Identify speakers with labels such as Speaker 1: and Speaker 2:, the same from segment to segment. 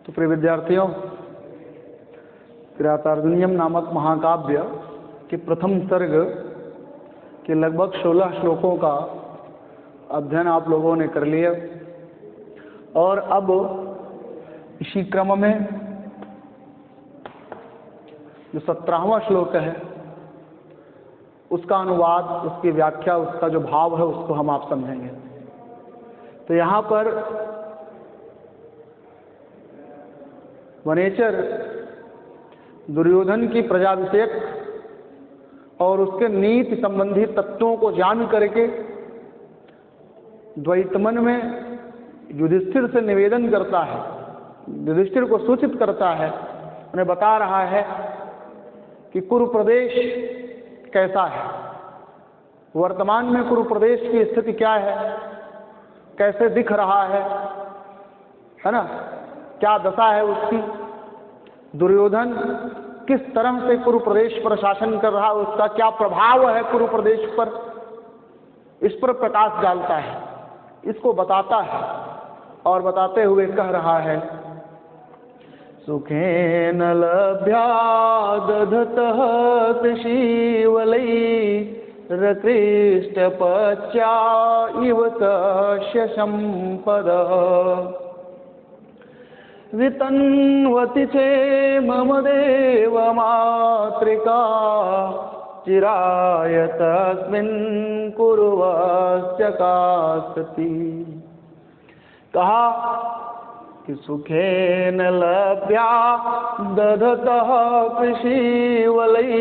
Speaker 1: तो प्रिय विद्यार्थियों, किरातार्जुनीयम नामक महाकाव्य के प्रथम सर्ग के लगभग 16 श्लोकों का अध्ययन आप लोगों ने कर लिया और अब इसी क्रम में जो 17वां श्लोक है उसका अनुवाद, उसकी व्याख्या, उसका जो भाव है उसको हम आप समझेंगे। तो यहाँ पर वनेचर दुर्योधन की प्रजाभिषेक और उसके नीति संबंधी तत्वों को जान करके द्वैतमन में युधिष्ठिर से निवेदन करता है, युधिष्ठिर को सूचित करता है, उन्हें बता रहा है कि कुरु प्रदेश कैसा है, वर्तमान में कुरु प्रदेश की स्थिति क्या है, कैसे दिख रहा है ना, क्या दशा है उसकी, दुर्योधन किस तरह से कुरु प्रदेश पर शासन कर रहा है, उसका क्या प्रभाव है कुरु प्रदेश पर, इस पर प्रकाश डालता है, इसको बताता है और बताते हुए कह रहा है, सुखेन लभ्या दधतः कृषीवलै रकृष्ट पच्या इव तस्य संपदः वितन्वति चे मम देव मातृका चिराय तस्मिन् कुर्वस्य कासति। कहा कि सुखेन लभ्या दधतः कृषीवलै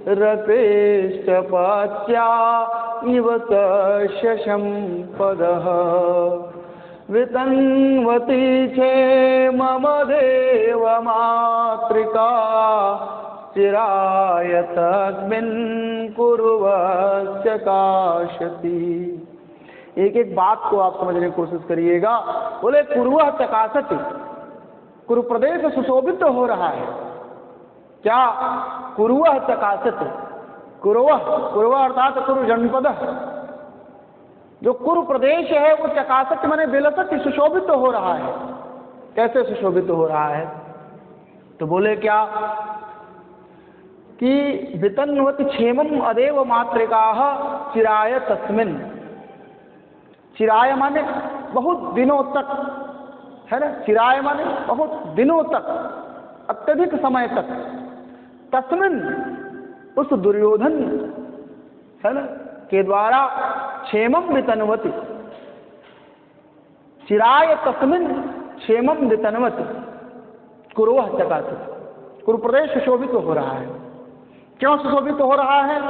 Speaker 1: रकृष्ट पच्या इव तस्य संपदः वितन्वति चे मम देव मातृका चिराय तस्मिन् कुर्वस्य काशति। एक एक बात को आप समझने की कोशिश करिएगा। बोले कुरुवः चकासति, कुरु प्रदेश सुशोभित हो रहा है। क्या? कुरुवः चकासति, कुरुवः अर्थात कुरु जनपद, जो कुरु प्रदेश है वो चकासत माने विलसत सुशोभित हो रहा है। कैसे सुशोभित हो रहा है? तो बोले क्या कि वितन्वति क्षेमम अदेव मातृकाः चिराय तस्मिन्, चिराय माने बहुत दिनों तक, है ना, चिराय माने बहुत दिनों तक, अत्यधिक समय तक, तस्मिन् उस दुर्योधन, है ना, के द्वारा क्षेमम वितन्वति, चिराय तस्मिन् क्षेमम वितन्वति कुरुवः चकासति, कुरु प्रदेश सुशोभित हो रहा है। क्यों सुशोभित हो रहा है?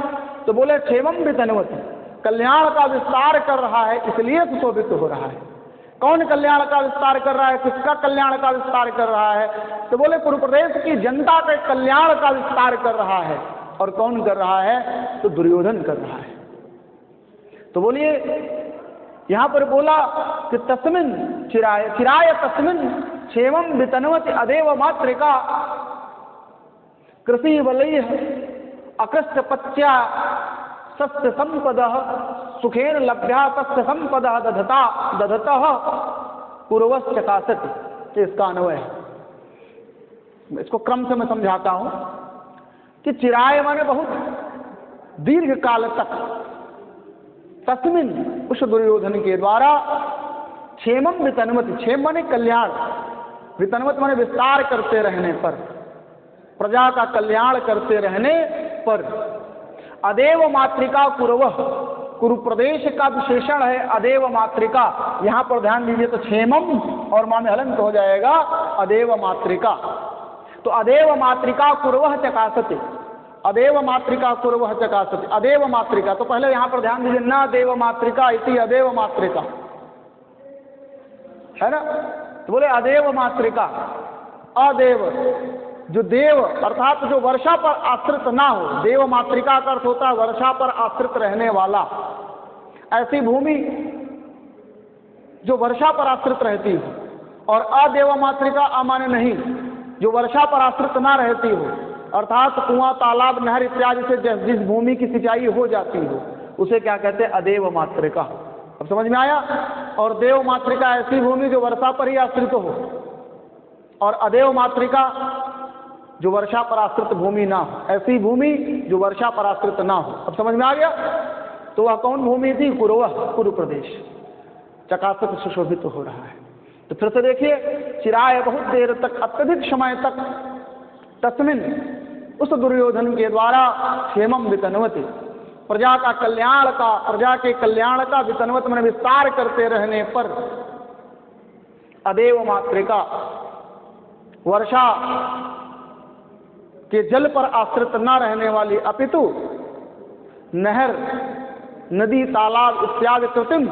Speaker 1: तो बोले क्षेमम वितन्वति, कल्याण का विस्तार कर रहा है, इसलिए सुशोभित हो रहा है। कौन कल्याण का विस्तार कर रहा है, किसका कल्याण का विस्तार कर रहा है? तो बोले कुरु प्रदेश की जनता के कल्याण का विस्तार कर रहा है। और कौन कर रहा है? तो दुर्योधन कर रहा है। तो बोलिए यहां पर बोला कि तस्मिन् चिराय, चिराय तस्मिन् क्षेमम वितन्वति अदेव मातृका कृषीवलैः अकृष्ट पच्या सस्य संपदः सुखेन लभ्या तस्य संपदः दधतः कुरुवश्च चकासति। इसका अन्वय है, इसको क्रम से मैं समझाता हूं कि चिराय माने बहुत दीर्घ काल तक, तस्मिन् उस दुर्योधन के द्वारा, क्षेमम वितन्वति, क्षेम माने कल्याण, वितन्वत माने विस्तार करते रहने पर, प्रजा का कल्याण करते रहने पर, अदेव मातृका कुरुवः, कुरु प्रदेश का विशेषण है अदेव मातृका। यहां पर ध्यान दीजिए तो क्षेमम और मां में हलंत हो जाएगा अदेव मातृका। तो अदेव मातृका कुरुवः चकासति, अदेव मातृका कुरुवः चकासति, अदेव मातृका। तो पहले यहां पर ध्यान दीजिए, न देव मातृका इति अदेव मातृका, है ना। तो बोले अदेव मातृका, अदेव जो देव अर्थात जो वर्षा पर आश्रित ना हो, देव मातृका का अर्थ होता है वर्षा पर आश्रित रहने वाला, ऐसी भूमि जो वर्षा पर आश्रित रहती हो, और अदेव मातृका अमान्य नहीं, जो वर्षा पर आश्रित ना रहती हो, अर्थात कुआं, तालाब, नहर इत्यादि से जिस भूमि की सिंचाई हो जाती हो उसे क्या कहते हैं? अदेव मातृका। अब समझ में आया? और देव मातृका ऐसी भूमि जो वर्षा पर ही आश्रित हो, और अदेव मातृका जो वर्षा पर आश्रित भूमि ना हो, ऐसी भूमि जो वर्षा पर आश्रित ना हो। अब समझ में आ गया? तो वह कौन भूमि थी? कुरु प्रदेश। चकाचक सुशोभित हो रहा है। तो फिर से देखिए, चिराय बहुत देर तक, अत्यधिक समय तक, तस्मिन उस दुर्योधन के द्वारा क्षेमम वितन्वति, प्रजा का कल्याण का, प्रजा के कल्याण का वितन्वत में विस्तार करते रहने पर, अदेव मातृका वर्षा के जल पर आश्रित न रहने वाली, अपितु नहर, नदी, तालाब इत्यादि कृत्रिम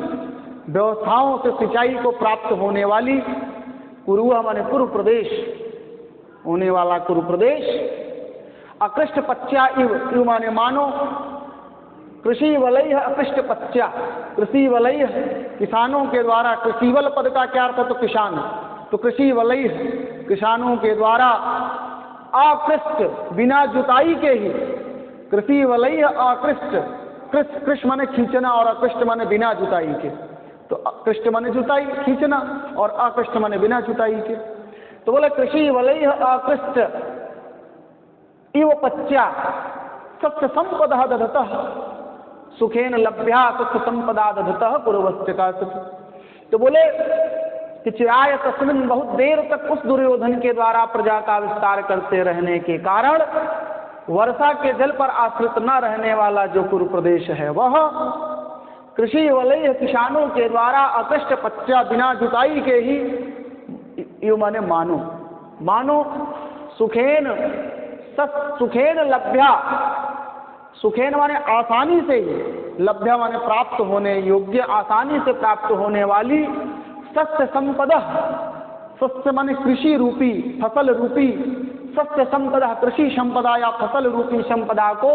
Speaker 1: व्यवस्थाओं से सिंचाई को प्राप्त होने वाली कुरुआ माने कुरु प्रदेश, होने वाला कुरु प्रदेश, अकृष्ट पच्चा इव माने मानो, कृषि वलय अकृष्ट पच्चा, कृषि वलय किसानों के द्वारा, कृषिवल पद का क्या अर्थ है? तो किसान। तो कृषि वलय किसानों के द्वारा अकृष्ट बिना जुताई के ही, कृषि वलय अकृष्ट, कृष्ट माने खींचना और अकृष्ट माने बिना जुताई के। तो कृष्ट माने जुताई खींचना और अकृष्ट माने बिना जुताई के। तो बोले कृषि वलय अकृष्ट इव पच्चा सत्य संपदा दधतः सुखेन लभ्या सत्य संपदा दधतः कुरुवश्च काचित्। तो बोले कि चिराय तस्मिन, बहुत देर तक उस दुर्योधन के द्वारा प्रजा का विस्तार करते रहने के कारण वर्षा के जल पर आश्रित न रहने वाला जो कुरु प्रदेश है, वह कृषि वलय किसानों के द्वारा अकृष्ट पच्चा बिना जुताई के ही, यू माने मानो, मानो सुखेन, सुखेन लभ्या, सुखेन माने आसानी से ही, लभ्या माने प्राप्त होने योग्य, आसानी से प्राप्त होने वाली, सत्य संपदा, सत्य माने कृषि रूपी, फसल रूपी, सत्य संपदा कृषि संपदा या फसल रूपी संपदा को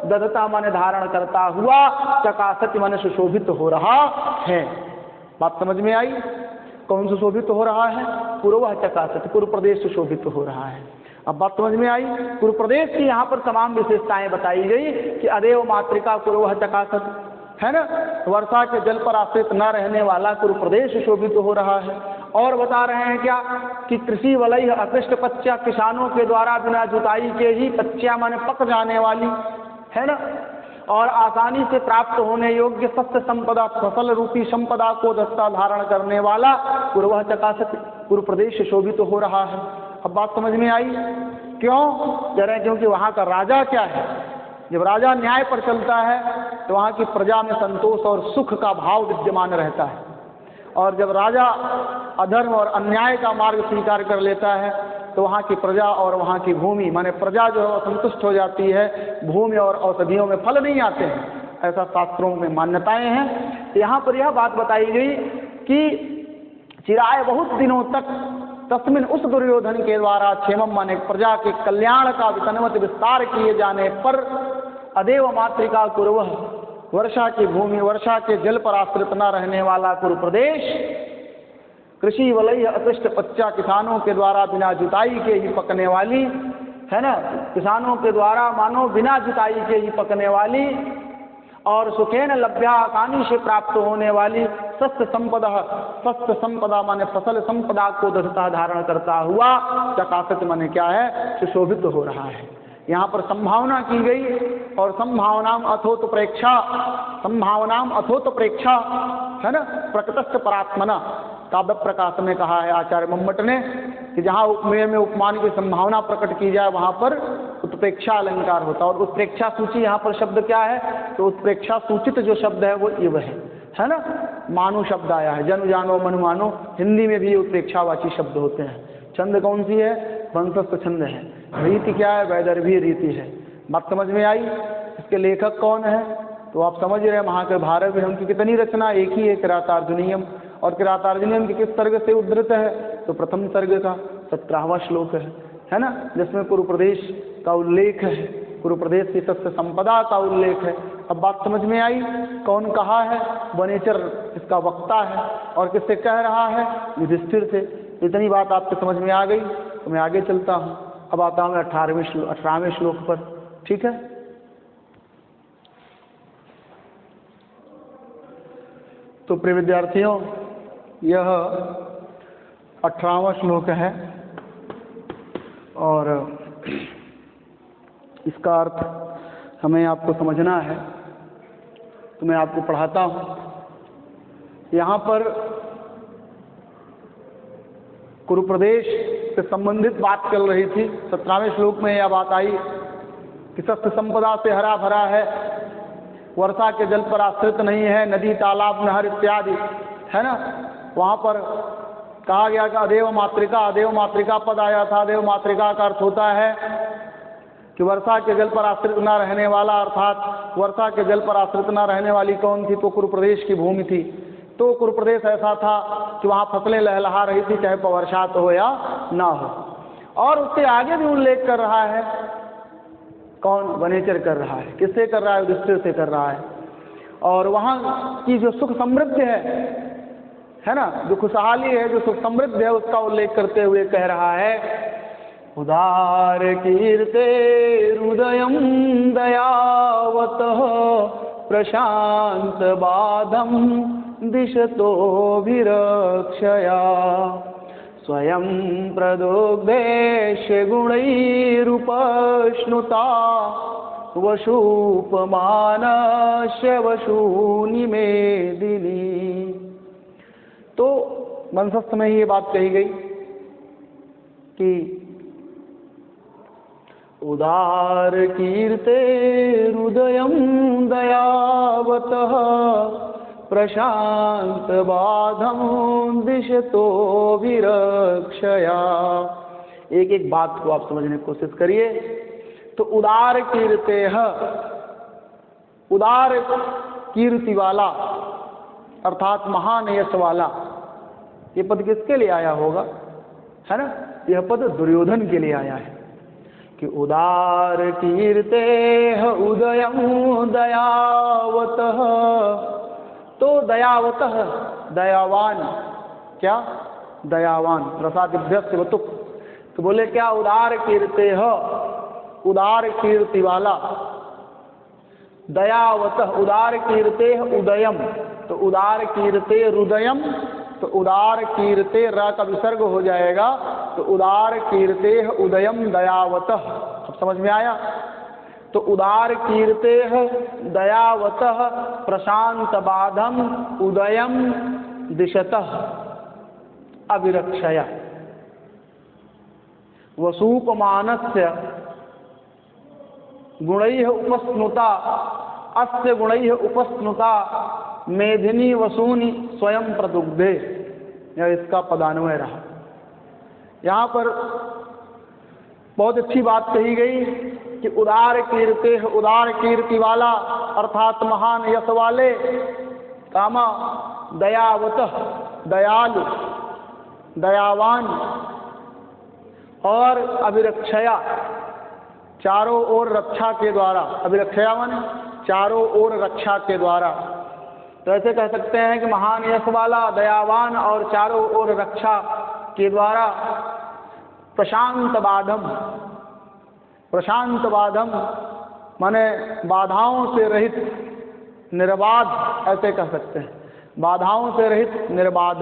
Speaker 1: दधता माने धारण करता हुआ, चकासति माने सुशोभित हो रहा है। बात समझ में आई? कौन सुशोभित हो रहा है? पूर्व चकासति, कुरु प्रदेश सुशोभित हो रहा है। अब बात समझ में आई? कुरु प्रदेश की यहाँ पर तमाम विशेषताएं बताई गई कि अदेव मातृका कुरु चकासति, है ना, वर्षा के जल पर आश्रित न रहने वाला कुरु प्रदेश शोभित हो रहा है। और बता रहे हैं क्या कि कृषि वलय अकृष्ट पच्चा, किसानों के द्वारा बिना जुताई के ही, पच्चा माने पक जाने वाली, है ना, और आसानी से प्राप्त होने योग्य सत्य संपदा, फसल रूपी संपदा को दस्ता धारण करने वाला कुरु चकासति, कुरु प्रदेश शोभित हो रहा है। अब बात समझ में आई? क्यों कह रहे हैं? क्योंकि वहाँ का राजा क्या है, जब राजा न्याय पर चलता है तो वहाँ की प्रजा में संतोष और सुख का भाव विद्यमान रहता है, और जब राजा अधर्म और अन्याय का मार्ग स्वीकार कर लेता है तो वहाँ की प्रजा और वहाँ की भूमि, माने प्रजा जो है संतुष्ट हो जाती है, भूमि और औषधियों में फल नहीं आते हैं, ऐसा शास्त्रों में मान्यताएं हैं। तो यहाँ पर यह बात बताई गई कि चिराय बहुत दिनों तक तस्मिन उस दुर्योधन के द्वारा क्षेमम माने प्रजा के कल्याण का वितन्वत विस्तार किए जाने पर, अदेव मातृका कुरु, वर्षा की भूमि, वर्षा के जल पर आश्रित न रहने वाला कुरु प्रदेश, कृषि वलय अकृष्ट पच्चा, किसानों के द्वारा बिना जुताई के ही पकने वाली, है ना, किसानों के द्वारा मानो बिना जुताई के ही पकने वाली, और सुखेन लभ्या, आसानी से प्राप्त होने वाली, सत्य संपदा, सत्य संपदा माने फसल संपदा को दधता धारण करता हुआ, चकासत माने क्या है? सुशोभित हो रहा है। यहाँ पर संभावना की गई, और संभावनाम अथोत प्रेक्षा, संभावनाम अथोत प्रेक्षा, है ना, प्रकृतस्थ परात्मना, काव्य प्रकाश में कहा है आचार्य मम्मट ने कि जहाँ उपमेय में उपमान की संभावना प्रकट की जाए वहाँ पर उत्प्रेक्षा अलंकार होता है। और उत्प्रेक्षा सूची यहाँ पर शब्द क्या है? तो उत्प्रेक्षा सूचित जो शब्द है वो इव है ना, मानो शब्द आया है, जन जानो मन मानो, हिंदी में भी उत्प्रेक्षावाची शब्द होते हैं। छंद कौन सी है? वंशस्थ छंद है। रीति क्या है? वैदर्भी रीति है। बात समझ में आई? इसके लेखक कौन है? तो आप समझ रहे हैं, महाभारत में उनकी कितनी रचना, एक ही है, किरातार्जुनीयम। और किरातार्जुनीयम के किस सर्ग से उद्धृत है? तो प्रथम सर्ग का 17वां श्लोक है ना, जिसमें कुरु प्रदेश का उल्लेख है, कुरु प्रदेश की सत्य संपदा का उल्लेख है। अब बात समझ में आई? कौन कहा है? वनेचर इसका वक्ता है, और किससे कह रहा है? युधिष्ठिर से। इतनी बात आपको समझ में आ गई तो मैं आगे चलता हूँ। अब आता हूँ 18वें श्लोक पर, ठीक है। तो प्रिय विद्यार्थियों, यह 18वां श्लोक है और इसका अर्थ हमें आपको समझना है, तो मैं आपको पढ़ाता हूँ। यहाँ पर कुरु प्रदेश से संबंधित बात चल रही थी। 17वें श्लोक में यह बात आई कि सस्य संपदा से हरा भरा है, वर्षा के जल पर आश्रित नहीं है, नदी तालाब नहर इत्यादि, है ना। वहाँ पर कहा गया कि अदेव मातृका पद आया था। अदेव मातृका का अर्थ होता है कि वर्षा के जल पर आश्रित न रहने वाला, अर्थात वर्षा के जल पर आश्रित न रहने वाली कौन थी, तो कुरु प्रदेश की भूमि थी। तो कुरु प्रदेश ऐसा था कि वहाँ फसलें लहलहा रही थी, चाहे वर्षात हो या ना हो। और उसके आगे भी उल्लेख कर रहा है, कौन? वनेचर कर रहा है। किससे कर रहा है? युधिष्ठिर से कर रहा है। और वहाँ की जो सुख समृद्धि है ना, जो खुशहाली है, जो सुख समृद्धि है, उसका उल्लेख करते हुए कह रहा है, उदार कीर्ते हृदयं दयावतः प्रशांत बाधम दिशतो विरक्षया स्वयं प्रदुग्धेश गुणैरुपश्नुता वशुपमानस्य वशूनि मेदिनी। तो वंशस्थ में ही ये बात कही गई कि उदार कीर्ते हृदयं दयावतः प्रशांत बाधम दिशतो विरक्षया। एक एक बात को आप समझने की कोशिश करिए। तो उदार कीर्ते है, उदार कीर्ति वाला अर्थात महान यश वाला, ये पद किसके लिए आया होगा, है ना। यह पद दुर्योधन के लिए आया है कि उदार कीर्ते उदयं दयावतः। तो दयावतः, दयावान, क्या? दयावान। प्रसादिभ्यस्य वतुक, तो बोले क्या? उदार कीर्ते है, उदार कीर्ति वाला। दयावतः, उदार कीर्ते उदयम, तो उदार कीर्ते हृदयम, तो उदार कीर्ते र का विसर्ग हो जाएगा, तो उदार कीर्ते उदयम दयावतः। अब समझ में आया? तो उदार कीर्ते दयावतः प्रशांत बाधम उदयम दिशतः अविरक्षया वसूपमानस्य गुणैः उपस्नुता अस्य गुणैः उपस्नुता मेधिनी वसूनि स्वयं प्रदुग्धे। यह इसका पदान्वय रहा। यहाँ पर बहुत अच्छी बात कही गई कि उदार कीर्ते, उदार कीर्ति वाला अर्थात महान यश वाले, कामा दयावतः, दयालु, दयावान, और अभिरक्षया, चारों ओर रक्षा के द्वारा। अभिरक्षया माने चारों ओर रक्षा के द्वारा। तो ऐसे कह सकते हैं कि महान यश वाला, दयावान और चारों ओर रक्षा के द्वारा। प्रशांत बाधम, प्रशांत बाधम माने बाधाओं से रहित, निर्बाध, ऐसे कह सकते हैं, बाधाओं से रहित, निर्बाध।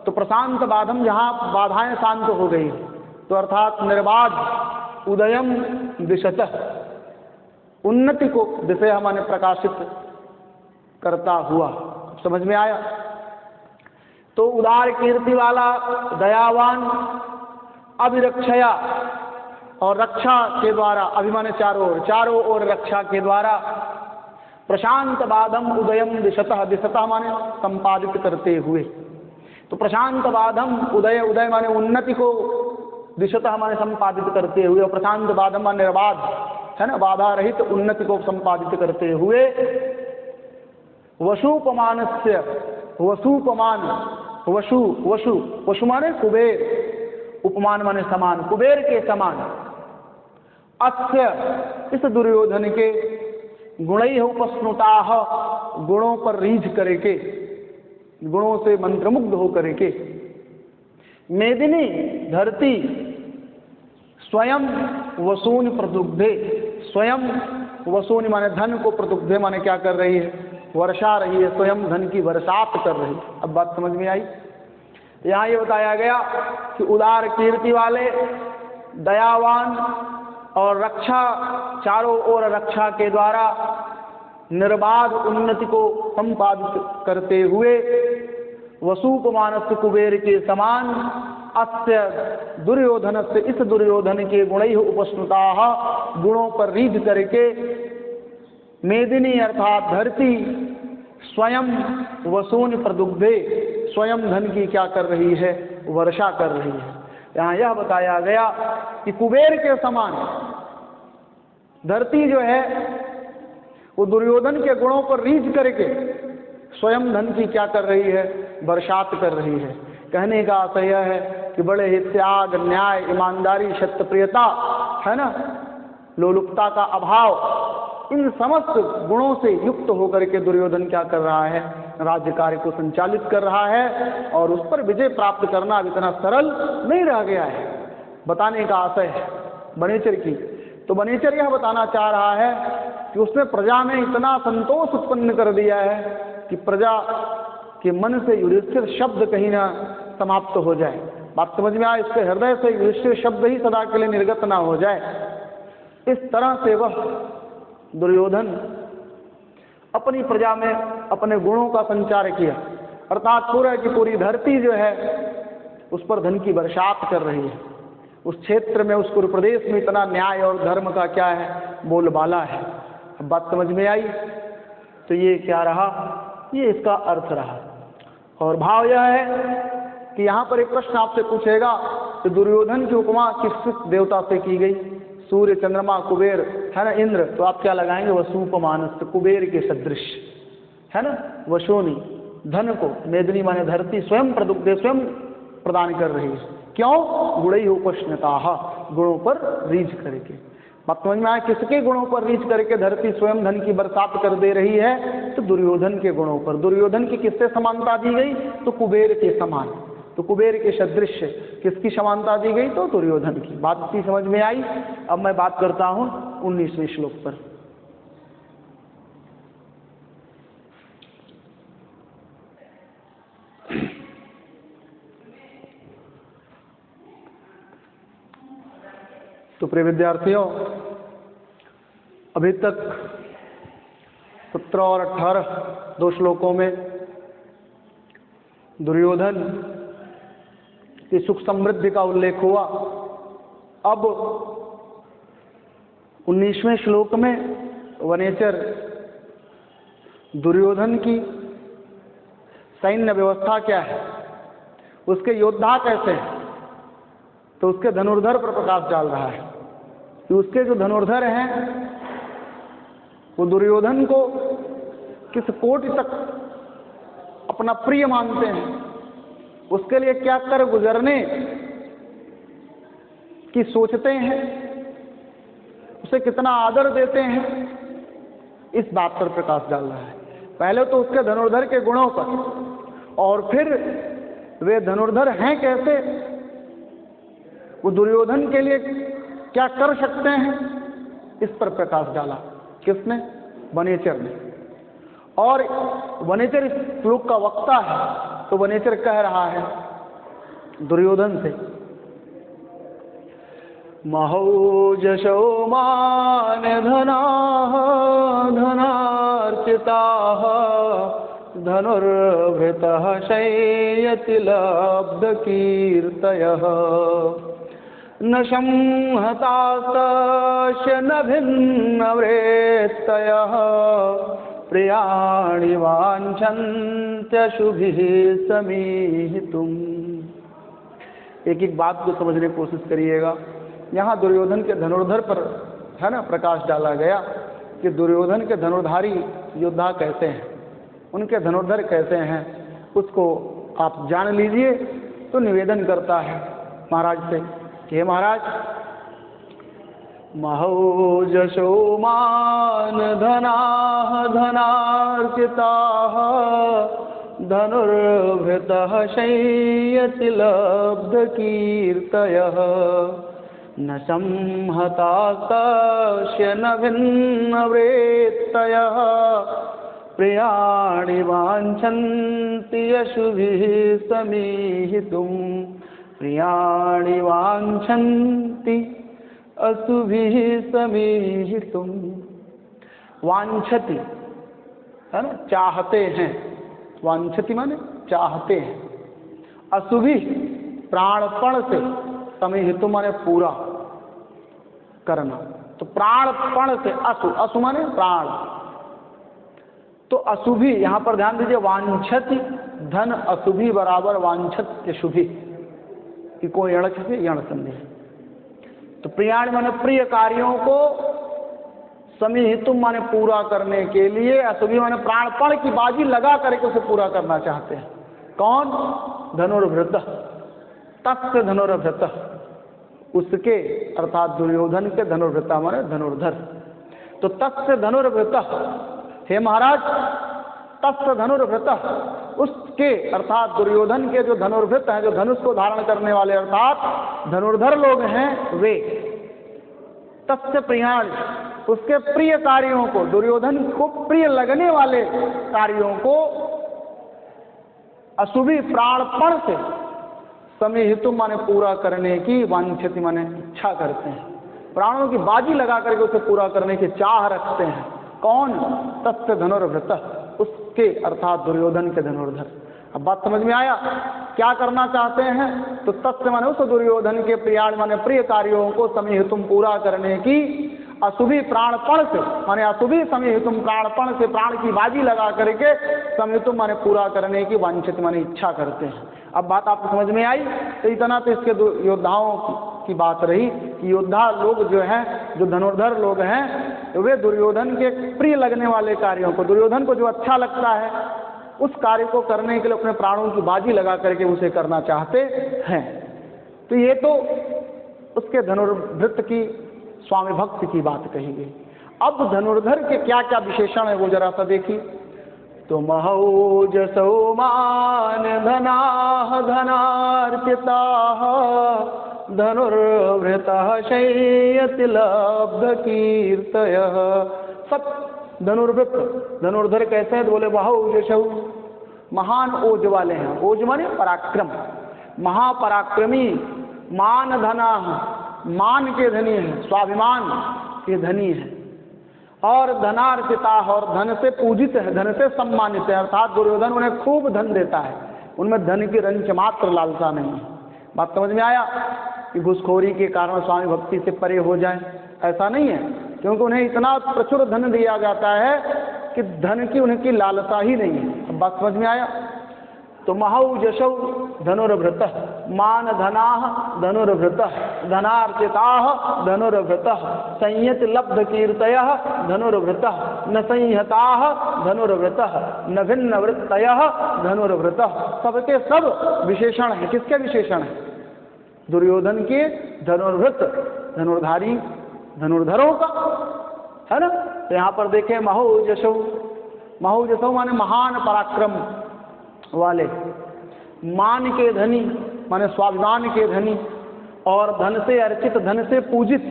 Speaker 1: तो प्रशांत बाधम, जहाँ बाधाएं शांत हो गई, तो अर्थात निर्बाध। उदयम दिशतः, उन्नति को दिशा माने प्रकाशित करता हुआ। समझ में आया? तो उदार कीर्ति वाला, दयावान, अभिरक्षया, और रक्षा के द्वारा, अभिमाने चारों ओर रक्षा के द्वारा। प्रशांत बाधम उदयम दिशतः, दिशतः माने संपादित करते हुए। तो प्रशांत बाधम, उदय, उदय माने उन्नति को, दिशतः माने संपादित करते हुए, और प्रशांत बाधम माने निर्बाध, है ना, बाधा रहित उन्नति को संपादित करते हुए। वशुपमानस्य, वसुपमान, वशु, वशु, वशु माने कुबेर, उपमान माने समान, कुबेर के समान। अस्य, इस दुर्योधन के, गुणैः उपस्नुताः, गुणों पर रीझ करके, गुणों से मंत्रमुग्ध हो करके। मेदिनी, धरती, स्वयं वसूनि प्रदुग्धे, स्वयं वसूनि माने धन को, प्रदुग्धे माने क्या कर रही है? वर्षा रही है, स्वयं धन की बरसात कर रही है। अब बात समझ में आई? यहाँ ये बताया गया कि उदार कीर्ति वाले, दयावान और रक्षा, चारों ओर रक्षा के द्वारा निर्बाध उन्नति को संपादित करते हुए वसूपमानस्य कुबेर के समान अस्य दुर्योधन से, इस दुर्योधन के गुणैः उपस्नुताः, गुणों पर रीझ करके मेदिनी अर्थात धरती स्वयं वसून प्रदुग्धे, स्वयं धन की क्या कर रही है, वर्षा कर रही है। यहाँ यह बताया गया कि कुबेर के समान धरती जो है वो दुर्योधन के गुणों पर रीझ करके स्वयं धन की क्या कर रही है, बरसात कर रही है। कहने का अर्थ यह है कि बड़े ही त्याग, न्याय, ईमानदारी, सत्यप्रियता है ना, लोलुपता का अभाव, इन समस्त गुणों से युक्त होकर के दुर्योधन क्या कर रहा है, राज्य कार्य को संचालित कर रहा है। और उस पर विजय प्राप्त करना अब इतना सरल नहीं रह गया है। बताने का आशय है बनेचर की, तो बनेचर यह बताना चाह रहा है कि उसने प्रजा में इतना संतोष उत्पन्न कर दिया है कि प्रजा के मन से युधिष्ठिर शब्द कहीं ना समाप्त हो जाए। बात समझ में आए, इसके हृदय से युधिष्ठिर शब्द ही सदा के लिए निर्गत ना हो जाए। इस तरह से वह दुर्योधन अपनी प्रजा में अपने गुणों का संचार किया, अर्थात पूरा की पूरी धरती जो है उस पर धन की बरसात कर रही है। उस क्षेत्र में, उस कुरु प्रदेश में इतना न्याय और धर्म का क्या है, बोलबाला है। अब बात समझ में आई, तो ये क्या रहा, ये इसका अर्थ रहा। और भाव यह है कि यहाँ पर एक प्रश्न आपसे पूछेगा कि दुर्योधन की उपमा किस देवता से की गई, सूर्य, चंद्रमा, कुबेर है ना, इंद्र, तो आप क्या लगाएंगे, वसूपमानस, कुबेर के सदृश है ना, वशोनी, धन को, मेदिनी माने धरती, स्वयं प्रदुग्धे, स्वयं प्रदान कर रही है। क्यों, गुणैः उपस्नुताः, गुणों पर रीझ करके। बात समझ में आया, किसके गुणों पर रीझ करके धरती स्वयं धन की बरसात कर दे रही है, तो दुर्योधन के गुणों पर। दुर्योधन की किससे समानता दी गई, तो कुबेर के समान, तो कुबेर के सदृश किसकी समानता दी गई, तो दुर्योधन की। बात इतनी समझ में आई। अब मैं बात करता हूं 19वें श्लोक पर। तो प्रिय विद्यार्थियों, अभी तक 17 और 18 दो श्लोकों में दुर्योधन की सुख समृद्धि का उल्लेख हुआ। अब 19वें श्लोक में वनेचर दुर्योधन की सैन्य व्यवस्था क्या है, उसके योद्धा कैसे हैं, तो उसके धनुर्धर पर प्रकाश डाल रहा है कि उसके जो धनुर्धर हैं वो दुर्योधन को किस कोटि तक अपना प्रिय मानते हैं, उसके लिए क्या कर गुजरने की सोचते हैं, उसे कितना आदर देते हैं, इस बात पर प्रकाश डाल रहा है। पहले तो उसके धनुर्धर के गुणों पर, और फिर वे धनुर्धर हैं कैसे, वो दुर्योधन के लिए क्या कर सकते हैं, इस पर प्रकाश डाला। किसने, वनेचर ने। और वनेचर इस श्लोक का वक्ता है, तो वनेचर कह रहा है दुर्योधन से, महोजशो मान धनाः धनार्चिताः धनुर्भृतः शय्यति लब्धकीर्तयः न संहतास्तस्य न भिन्नवृत्तयः प्रियाणि वाञ्छन्त्यशुभिः समीहितुम्। एक एक बात को समझने की कोशिश करिएगा। यहाँ दुर्योधन के धनुर्धर पर है ना प्रकाश डाला गया कि दुर्योधन के धनुर्धारी योद्धा कैसे हैं, उनके धनुर्धर कैसे हैं, उसको आप जान लीजिए। तो निवेदन करता है महाराज से कि हे महाराज, महोजशो मान धनाः धनार्चिताः धनुर्भृतः शय्यति लब्धकीर्तयः न संहतास्तस्य न भिन्नवृत्तयः प्रियाणि वाञ्छन्ति यशुभिः समीहितुम्। प्रियाणि वाञ्छन्ति अशुभिः समीहितुम्। वांछति है ना, चाहते हैं, वांछति माने चाहते हैं, अशुभि प्राणपण से, समीहितुम माने पूरा करना। तो प्राणपण से असु, असु माने प्राण, तो अशुभि यहां पर ध्यान दीजिए, वांछति धन अशुभि बराबर वांछत्य शुभि कि कोई अड़क से यण संदेह। तो प्रियाण माने प्रिय कार्यों को, समीहितुम माने पूरा करने के लिए, अशुभि माने प्राणपण की बाजी लगा करके उसे पूरा करना चाहते हैं। कौन? धनुर्भृत, तस्य धनुर्भृत, उसके अर्थात दुर्योधन के, धनुर्भृता माने धनुर्धर। तो तस्य धनुर्भृत, हे महाराज, तस्य धनुर्भृत, उसके अर्थात दुर्योधन के जो धनुर्भृत हैं, जो धनुष को धारण करने वाले अर्थात धनुर्धर लोग हैं, वे तस्य प्रियाण, उसके प्रिय कार्यों को, दुर्योधन को प्रिय लगने वाले कार्यों को अशुभि प्राणपण से, समीहितु माने पूरा करने की, वांछति माने इच्छा करते हैं, प्राणों की बाजी लगा करके उसे पूरा करने की चाह रखते हैं। कौन? तस्य धनुर्भृत, उसके अर्थात दुर्योधन के धनुर्धर। अब बात समझ में आया क्या करना चाहते हैं? तो तस्य माने उस दुर्योधन के प्रियाण माने प्रिय कार्यों को समीहितुम पूरा करने की, अशुभि प्राणपण से माने अशुभि समीहितुम प्राणपण से, प्राण की बाजी लगा करके समीहितुम माने पूरा करने की, वांछित माने इच्छा करते हैं। अब बात आपको समझ में आई? तो इतना तो इसके योद्धाओं की बात रही कि योद्धा लोग जो हैं, जो धनुर्धर लोग हैं, वे दुर्योधन के प्रिय लगने वाले कार्यों को, दुर्योधन को जो अच्छा लगता है उस कार्य को करने के लिए अपने प्राणों की बाजी लगा करके उसे करना चाहते हैं। तो ये तो उसके धनुर्भृत की स्वामी भक्ति की बात कही गई। अब धनुर्धर के क्या क्या विशेषण है वो जरा सा देखिए। तो महौजसो मान धनाः धनार्पिताः धनुर्भृतः शय्यति लब्धकीर्तयः। सब धनुर्भृत, धनुर्धर कैसे हैं? बोले महौजसो, महान ओज वाले हैं। ओज माने पराक्रम, महापराक्रमी। मान धनाः, मान के धनी हैं, स्वाभिमान के धनी हैं। और धनार्पिता, और धन से पूजित है, धन से सम्मानित है। अर्थात दुर्योधन उन्हें खूब धन देता है, उनमें धन की रंच मात्र लालसा नहीं है। बात समझ में आया? कि घुसखोरी के कारण स्वामी भक्ति से परे हो जाए, ऐसा नहीं है, क्योंकि उन्हें इतना प्रचुर धन दिया जाता है कि धन की उनकी लालसा ही नहीं है। अब बात समझ में आया? तो महौजसौ धनुर्भृतः, मान धनाः धनुर्भृतः, धनार्चिताः धनुर्भृतः, संयति लब्ध कीर्तयः धनुर्भृतः, न संहताः धनुर्भृतः, न भिन्न वृत्तयः धनुर्भृतः। सबके सब विशेषण है। किसके विशेषण है? दुर्योधन के धनुर्भृत, धनुर्धारी धनुर्धरों का, है ना। तो यहाँ पर देखें महौजसौ, महौजसौ माने महान पराक्रम वाले, मान के धनी माने स्वाभिमान के धनी, और धन से अर्चित, धन से पूजित।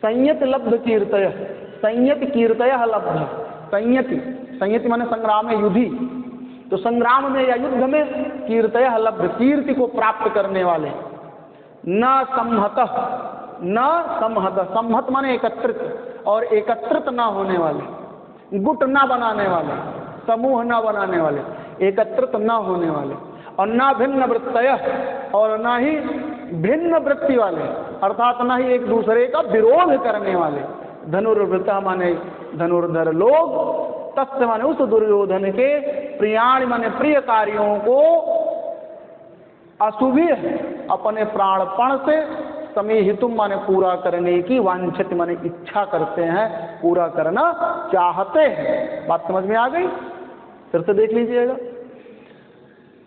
Speaker 1: संयत लब्ध कीर्तय, संयत कीर्तय लब्ध, संयति, संयति माने संग्राम में युद्धि, तो संग्राम में या युद्ध में कीर्तय लब्ध, कीर्ति को प्राप्त करने वाले। न संहत, न संहत, संहत माने एकत्रित, और एकत्रित ना होने वाले, गुट ना बनाने वाले, समूह न बनाने वाले, एकत्रित न होने वाले। और न भिन्न वृत्तय, और न ही भिन्न वृत्ति वाले, अर्थात न ही एक दूसरे का विरोध करने वाले। धनुर्भृता माने धनुर्धर लोग, तस्य माने उस दुर्योधन के, प्रियाण माने प्रिय कार्यों को, अशुभि अपने प्राणपण से, समीहितुम माने पूरा करने की, वांछित माने इच्छा करते हैं, पूरा करना चाहते हैं। बात समझ में आ गई? फिर से देख लीजिएगा।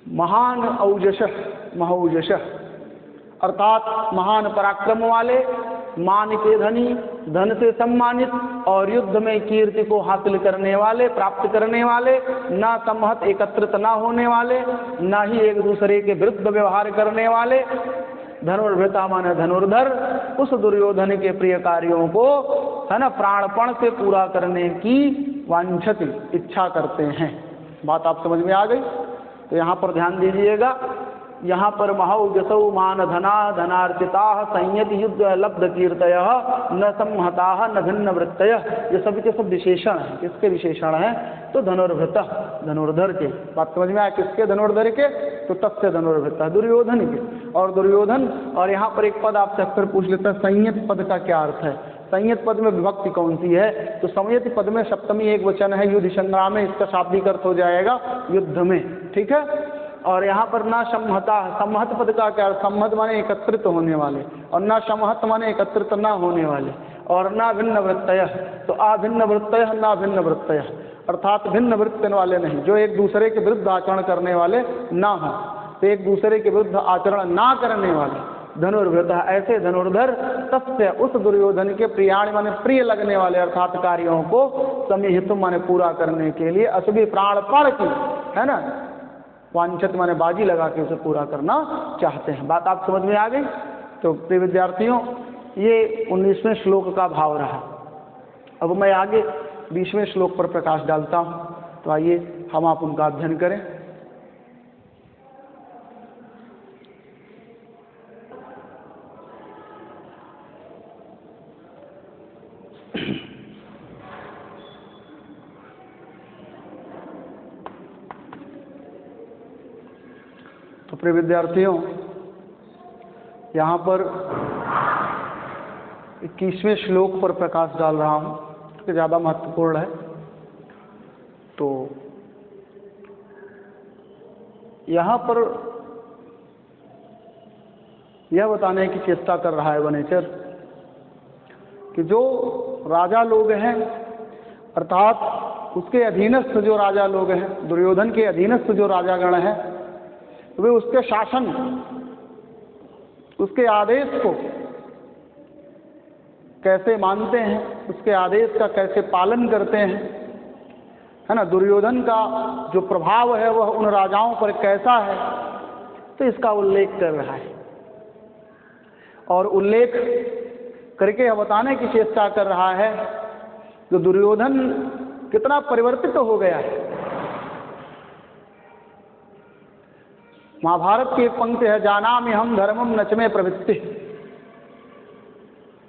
Speaker 1: महान औजस, महौजस अर्थात महान पराक्रम वाले, मान के धनी, धन से सम्मानित, और युद्ध में कीर्ति को हासिल करने वाले, प्राप्त करने वाले, न संहत एकत्रित न होने वाले, न ही एक दूसरे के विरुद्ध व्यवहार करने वाले। धनुर्भृता माने धनुर्धर, उस दुर्योधन के प्रिय कार्यों को, है ना, प्राणपण से पूरा करने की वांछित इच्छा करते हैं। बात आप समझ में आ गई? तो यहाँ पर ध्यान दीजिएगा यहाँ पर महौ जसौ मान धना धनार्चिता संयति युद्ध लब्ध कीर्तय न संहता न भिन्न वृत्तय। ये सब के सब विशेषण हैं। किसके विशेषण हैं? तो धनुर्भृत, धनुर्धर के। बात समझ में आया? किसके? धनुर्धर के। तो तस्य धनुर्भृत, दुर्योधन के। और दुर्योधन, और यहाँ पर एक पद आपसे अक्सर पूछ लेता है, संयत पद का क्या अर्थ है? संयत पद में विभक्ति कौन सी है? तो संयत पद में सप्तमी एक वचन है, युद्ध संग्राम में, इसका शाब्दिक अर्थ हो जाएगा युद्ध में। ठीक है। और यहाँ पर ना संहता, संहत पद का क्या? संहत माने एकत्रित होने वाले, और ना संहत माने एकत्रित ना होने वाले, और ना भिन्न वृत्तय। तो अभिन्न वृत्तय ना भिन्न वृत्तय, अर्थात भिन्न वृत्त वाले नहीं, जो एक दूसरे के विरुद्ध आचरण करने वाले ना हो। तो एक दूसरे के विरुद्ध आचरण ना करने वाले धनुर्भृत, ऐसे धनुर्धर तस्य उस दुर्योधन के प्रियाण माने प्रिय लगने वाले, अर्थात कार्यों को समिहित माने पूरा करने के लिए असुभी प्राणपण की, है ना, वांछित माने बाजी लगा के उसे पूरा करना चाहते हैं। बात आप समझ में आ गई? तो प्रिय विद्यार्थियों, ये 19वें श्लोक का भाव रहा। अब मैं आगे 20वें श्लोक पर प्रकाश डालता हूँ, तो आइए हम आप उनका अध्ययन करें। तो प्रिय विद्यार्थियों, यहाँ पर 21वें श्लोक पर प्रकाश डाल रहा हूँ, क्योंकि ज़्यादा महत्वपूर्ण है। तो यहाँ पर यह बताने की चेष्टा कर रहा है वनेचर कि जो राजा लोग हैं, अर्थात उसके अधीनस्थ जो राजा लोग हैं, दुर्योधन के अधीनस्थ जो राजागण हैं, वे उसके शासन, उसके आदेश को कैसे मानते हैं, उसके आदेश का कैसे पालन करते हैं, है ना। दुर्योधन का जो प्रभाव है वह उन राजाओं पर कैसा है, तो इसका उल्लेख कर रहा है। और उल्लेख करके यह बताने की चेष्टा कर रहा है कि दुर्योधन कितना परिवर्तित हो गया है। महाभारत की एक पंक्ति है, जानामि हम धर्मम नच में प्रवृत्ति।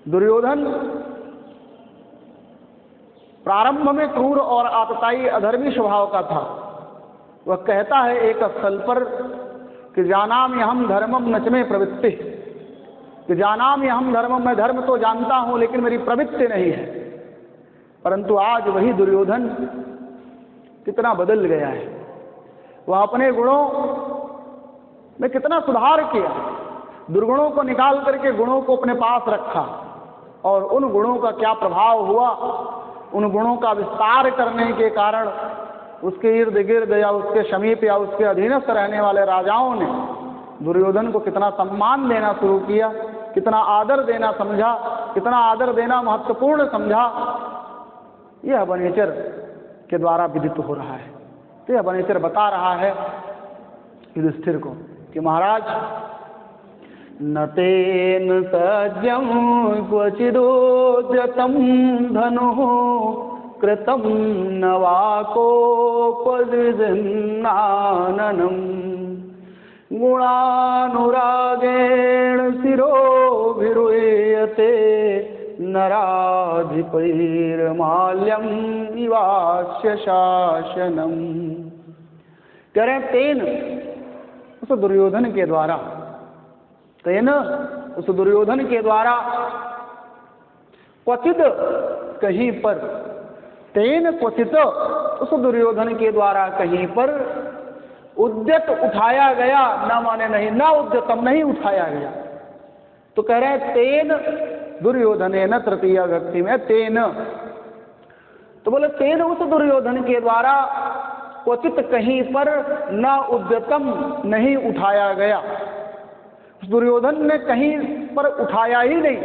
Speaker 1: दुर्योधन प्रारंभ में क्रूर और आतताई अधर्मी स्वभाव का था। वह कहता है एक स्थल पर कि जानामि हम धर्मम नच में प्रवृत्ति, कि जानामि हम धर्मम, मैं धर्म तो जानता हूं लेकिन मेरी प्रवृत्ति नहीं है। परंतु आज वही दुर्योधन कितना बदल गया है। वह अपने गुणों में कितना सुधार किया, दुर्गुणों को निकाल करके गुणों को अपने पास रखा, और उन गुणों का क्या प्रभाव हुआ, उन गुणों का विस्तार करने के कारण उसके इर्द गिर्द या उसके समीप या उसके अधीनस्थ रहने वाले राजाओं ने दुर्योधन को कितना सम्मान देना शुरू किया, कितना आदर देना समझा, कितना आदर देना महत्वपूर्ण समझा। यह वनेचर के द्वारा विदित हो रहा है। तो यह वनेचर बता रहा है युधिष्ठिर को कि महाराज, न तेन सज्जं क्वचिदोद्यतं धनुः कृतं न वा कोपद्विजन्नाननं गुणानुरागेण शिरोभिरुह्यते नराधिपैर्माल्यं इवास्य शासनम्। कह रहे हैं तेन, उस दुर्योधन के द्वारा, तेन उस दुर्योधन के द्वारा, क्वचित कहीं पर, तेन क्वचित उस दुर्योधन के द्वारा कहीं पर उद्यत उठाया गया, न माने नहीं, न उद्यतम नहीं उठाया गया। तो कह रहे हैं तेन दुर्योधनेन, तृतीय व्यक्ति में तेन, तो बोले तेन उस दुर्योधन के द्वारा क्वचित कहीं पर न उद्यतम नहीं उठाया गया। उस दुर्योधन ने कहीं पर उठाया ही नहीं।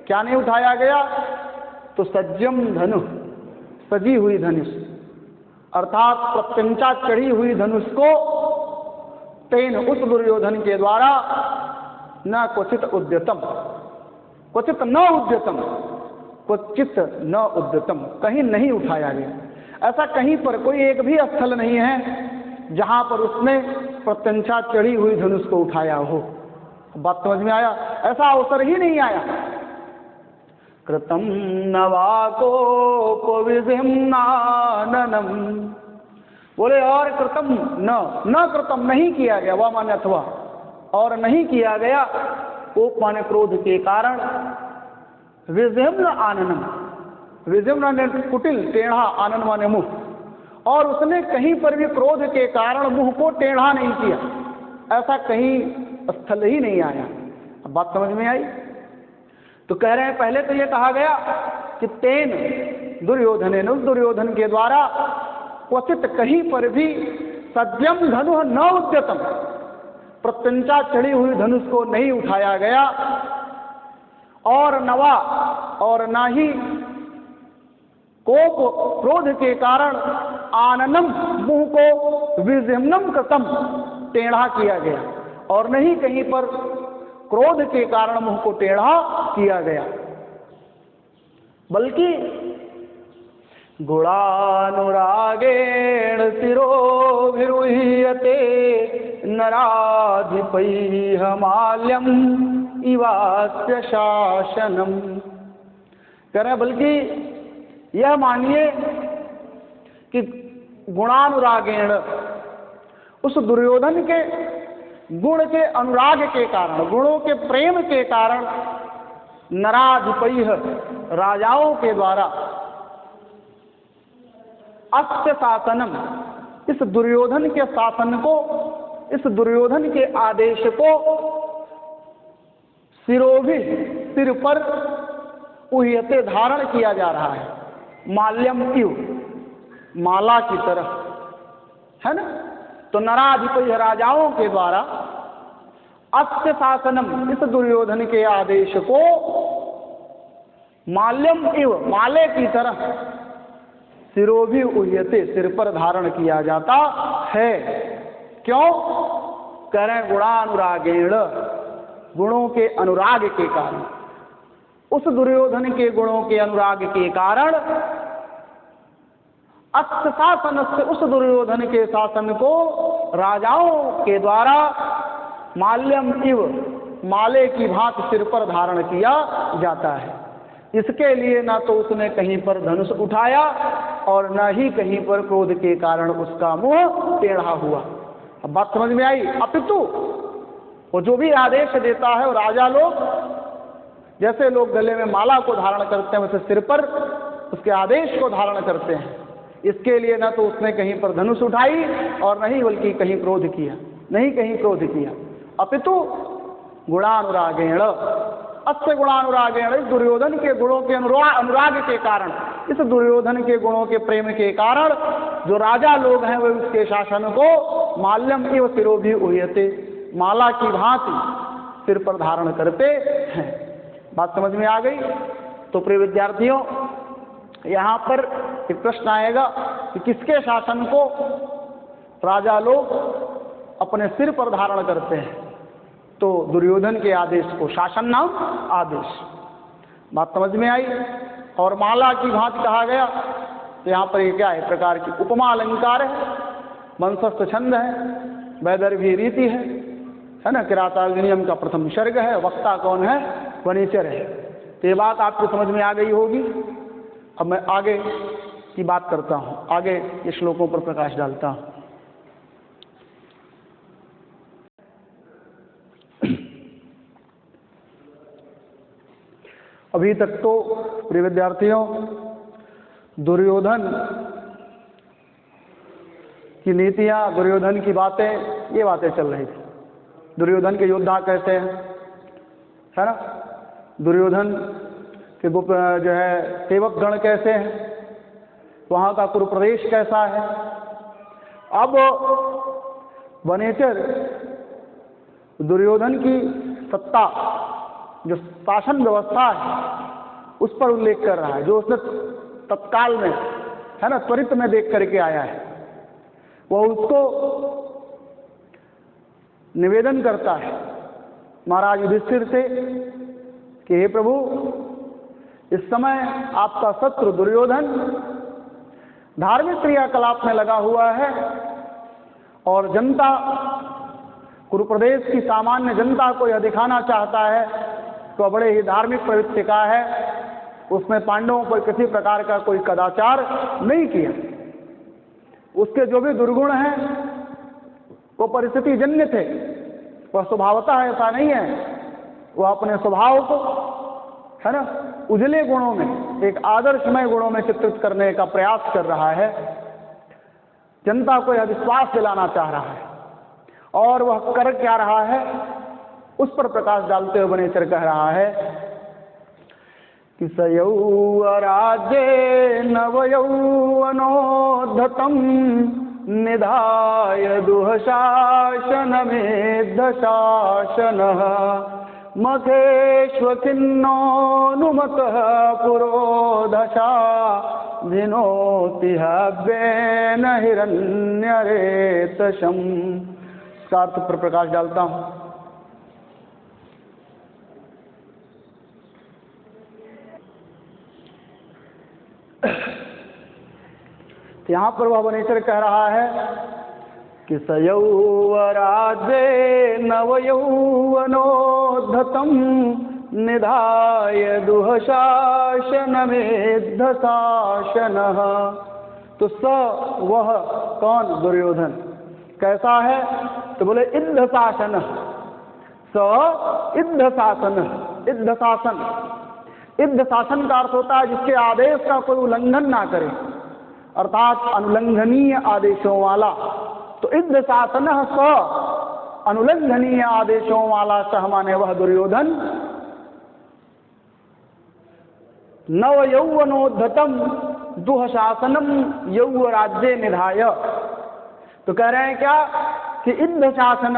Speaker 1: क्या नहीं उठाया गया? तो सज्जम धनु, सजी हुई धनुष, अर्थात प्रत्यंचा चढ़ी हुई धनुष को तेन उस दुर्योधन के द्वारा न क्वचित उद्यतम, क्वचित न उद्यतम, क्वचित न उद्यतम, कहीं नहीं उठाया गया। ऐसा कहीं पर कोई एक भी स्थल नहीं है जहां पर उसने प्रत्यंचा चढ़ी हुई धनुष को उठाया हो। बात समझ में आया? ऐसा अवसर ही नहीं आया। कृतम नवाकोपविधिम्नाननम, बोले और कृतम न कृतम, नहीं किया गया, वह माने अथवा, और नहीं किया गया, कोप माने क्रोध के कारण, विधिम्न आननम, विधिम्न ने कुटिल टेढ़ा, आनन माने मुंह, और उसने कहीं पर भी क्रोध के कारण मुंह को टेढ़ा नहीं किया, ऐसा कहीं स्थल ही नहीं आया। अब बात समझ में आई? तो कह रहे हैं पहले तो ये कहा गया कि तेन दुर्योधन, उस दुर्योधन के द्वारा क्वचित कहीं पर भी सद्यम धनु न उद्यतम, प्रत्यंचा चढ़ी हुई धनुष को नहीं उठाया गया, और नवा, और ना ही कोप क्रोध के कारण आननम, मुंह को विजिम्नम कृतम, टेढ़ा किया गया, और नहीं कहीं पर क्रोध के कारण मुंह को टेढ़ा किया गया, बल्कि गुणानुरागेण शिरोभिरुह्यते नराधिपैः माल्यम इवास्य शासनम। कह रहे बल्कि यह मानिए कि गुणानुरागेण, उस दुर्योधन के गुण के अनुराग के कारण, गुणों के प्रेम के कारण, नराधिपैः, राजाओं के द्वारा, अस्य शासनम, इस दुर्योधन के शासन को, इस दुर्योधन के आदेश को, शिरोभि, सिर पर, उह्यते, धारण किया जा रहा है, माल्यम इव, माला की तरह, है ना। तो नराधिपति राजाओं के द्वारा अस्य शासनम, इस दुर्योधन के आदेश को, माल्यम इव, माले की तरह, शिरोभि उह्यते, सिर पर धारण किया जाता है। क्यों? कह रहे गुणानुरागेण, गुणों के अनुराग के कारण, उस दुर्योधन के गुणों के अनुराग के कारण, अस्य शासन से, उस दुर्योधन के शासन को राजाओं के द्वारा, माल्यम इव, माले की भांति सिर पर धारण किया जाता है। इसके लिए ना तो उसने कहीं पर धनुष उठाया, और न ही कहीं पर क्रोध के कारण उसका मुंह टेढ़ा हुआ। अब बात समझ में आई? अपितु वो जो भी आदेश देता है, वो राजा लोग, जैसे लोग गले में माला को धारण करते हैं, वैसे सिर पर उसके आदेश को धारण करते हैं। इसके लिए न तो उसने कहीं पर धनुष उठाई, और नहीं बल्कि कहीं क्रोध किया, नहीं कहीं क्रोध किया। अपितु गुणानुरागेण, अस्य गुणानुरागेण, इस दुर्योधन के गुणों के अनुराग के कारण, इस दुर्योधन के गुणों के प्रेम के कारण, जो राजा लोग हैं वे उसके शासन को माल्यम इव शिरोभि उह्यते, माला की भांति सिर पर धारण करते हैं। बात समझ में आ गई? तो प्रिय विद्यार्थियों, यहाँ पर एक प्रश्न आएगा कि किसके शासन को राजा लोग अपने सिर पर धारण करते हैं? तो दुर्योधन के आदेश को शासन नाम आदेश। बात समझ में आई? और माला की भांति कहा गया, तो यहाँ पर ये क्या है? प्रकार की उपमा अलंकार है, वंशस्थ छंद है, वैदर्भी रीति है ना, किराताग्नियम का प्रथम विसर्ग है, वक्ता कौन है? वनीचर है। तो ये बात आपको समझ में आ गई होगी। अब मैं आगे की बात करता हूँ, आगे ये श्लोकों पर प्रकाश डालता हूँ। अभी तक तो प्रिय विद्यार्थियों दुर्योधन की नीतियां, दुर्योधन की बातें, ये बातें चल रही थी। दुर्योधन के योद्धा कैसे हैं, है ना, दुर्योधन के गुप्त जो है सेवक गण कैसे हैं, वहाँ का कुरुप्रदेश कैसा है। अब वनेचर दुर्योधन की सत्ता, जो शासन व्यवस्था है, उस पर उल्लेख कर रहा है, जो उसने तत्काल में, है ना, त्वरित में देख करके आया है। वह उसको निवेदन करता है महाराज युधिष्ठिर से कि हे प्रभु, इस समय आपका शत्रु दुर्योधन धार्मिक क्रियाकलाप में लगा हुआ है, और जनता कुरु प्रदेश की सामान्य जनता को यह दिखाना चाहता है तो बड़े ही धार्मिक प्रवृत्ति का है, उसमें पांडवों पर किसी प्रकार का कोई कदाचार नहीं किया। उसके जो भी दुर्गुण हैं वो परिस्थिति जन्य थे, वह स्वभावतः ऐसा नहीं है। वह अपने स्वभाव को है ना उजले गुणों में, एक आदर्शमय गुणों में चित्रित करने का प्रयास कर रहा है। जनता को यह विश्वास दिलाना चाह रहा है और वह कर क्या रहा है उस पर प्रकाश डालते हुए बनेचर कह रहा है कि सयौराज्ये नवयौवनोद्धतं निधाय दुःशासनमेद्धशासनः मखेष्वखिन्नोऽनुमतः पुरोधशा धिनोति हव्येन हिरण्यरेतसम्। इसका अर्थ पर प्रकाश डालता हूं। तो यहां पर वह वनेचर कह रहा है कि सयौवराज्ये नवयौवनोद्धतं निधाय दुःशासनमेद्धशासनः। तो स वह कौन? दुर्योधन। कैसा है? तो बोले इद्ध शासन। स इद्ध शासन। इद्ध शासन, इद्ध शासन का अर्थ होता है जिसके आदेश का कोई उल्लंघन ना करे, अर्थात अनुल्लंघनीय आदेशों वाला। तो इद्ध शासन स अनुल्लंघनीय आदेशों वाला सह माने वह दुर्योधन। नव यौवनोद्धतम दुःशासनम यौवराज्ये निधाय। तो कह रहे हैं क्या कि इद्ध शासन